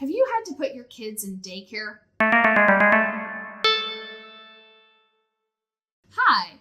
Have you had to put your kids in daycare? Hi,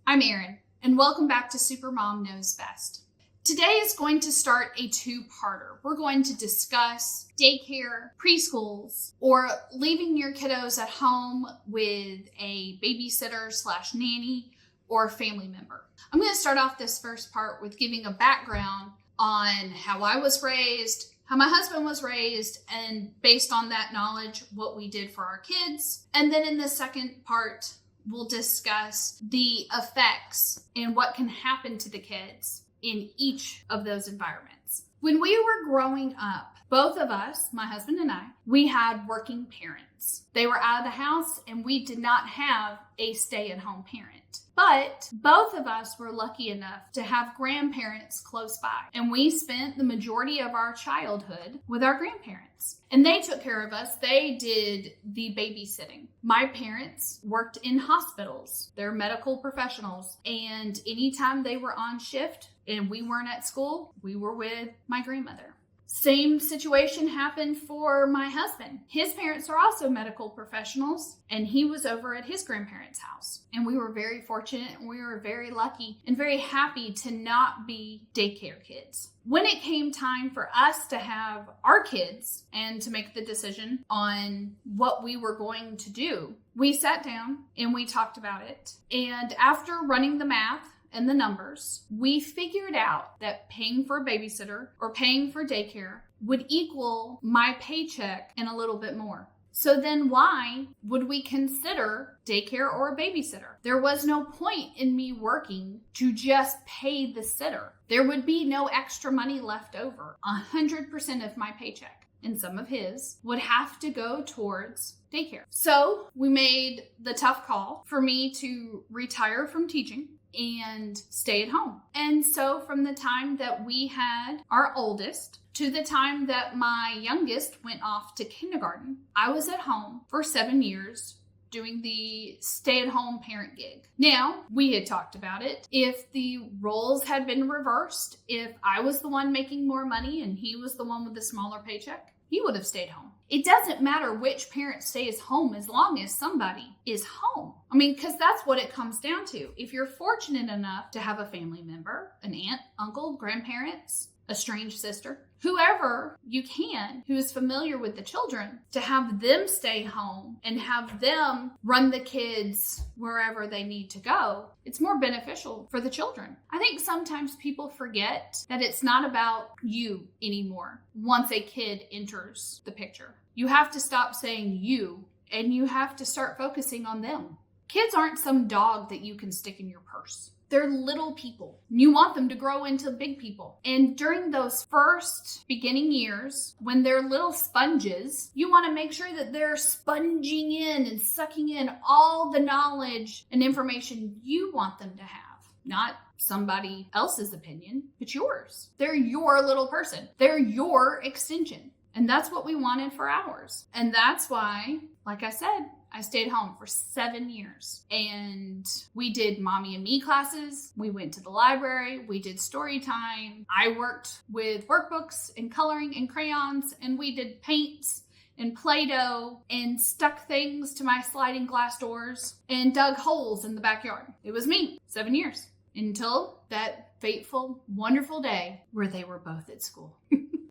I'm Erin, and welcome back to Supermom Knows Best. Today is going to start a two-parter. We're going to discuss daycare, preschools, or leaving your kiddos at home with a babysitter/nanny or family member. I'm going to start off this first part with giving a background on how I was raised, how my husband was raised, and based on that knowledge, what we did for our kids. And then in the second part, we'll discuss the effects and what can happen to the kids in each of those environments. When we were growing up, both of us, my husband and I, we had working parents. They were out of the house and we did not have a stay-at-home parent. But both of us were lucky enough to have grandparents close by. And we spent the majority of our childhood with our grandparents. And they took care of us. They did the babysitting. My parents worked in hospitals. They're medical professionals. And anytime they were on shift and we weren't at school, we were with my grandmother. Same situation happened for my husband. His parents are also medical professionals, and he was over at his grandparents' house. And we were very fortunate, and we were very lucky and very happy to not be daycare kids. When it came time for us to have our kids and to make the decision on what we were going to do, we sat down and we talked about it. And after running the math and the numbers, we figured out that paying for a babysitter or paying for daycare would equal my paycheck and a little bit more. So then why would we consider daycare or a babysitter? There was no point in me working to just pay the sitter. There would be no extra money left over. 100% of my paycheck and some of his would have to go towards daycare. So we made the tough call for me to retire from teaching and stay at home. And so from the time that we had our oldest to the time that my youngest went off to kindergarten, I was at home for 7 years doing the stay-at-home parent gig. Now, we had talked about it. If the roles had been reversed, if I was the one making more money and he was the one with the smaller paycheck, he would have stayed home. It doesn't matter which parent stays home as long as somebody is home. I mean, because that's what it comes down to. If you're fortunate enough to have a family member, an aunt, uncle, grandparents, a strange sister, whoever you can who is familiar with the children, to have them stay home and have them run the kids wherever they need to go, it's more beneficial for the children. I think sometimes people forget that it's not about you anymore once a kid enters the picture. You have to stop saying you and you have to start focusing on them. Kids aren't some dog that you can stick in your purse. They're little people. You want them to grow into big people. And during those first beginning years, when they're little sponges, you want to make sure that they're sponging in and sucking in all the knowledge and information you want them to have. Not somebody else's opinion, but yours. They're your little person. They're your extension. And that's what we wanted for ours. And that's why, like I said, I stayed home for 7 years, and we did mommy and me classes. We went to the library. We did story time. I worked with workbooks and coloring and crayons, and we did paints and Play-Doh and stuck things to my sliding glass doors and dug holes in the backyard. It was me, 7 years, until that fateful, wonderful day where they were both at school.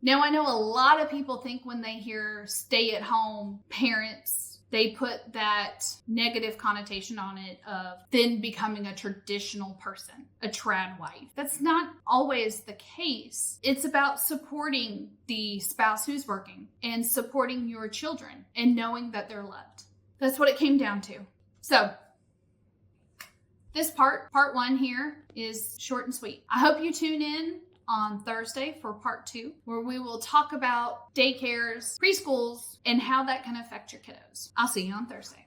Now, I know a lot of people think when they hear stay-at-home parents, they put that negative connotation on it of then becoming a traditional person, a trad wife. That's not always the case. It's about supporting the spouse who's working and supporting your children and knowing that they're loved. That's what it came down to. So this part one here is short and sweet. I hope you tune in on Thursday for part 2, where we will talk about daycares, preschools, and how that can affect your kiddos. I'll see you on Thursday.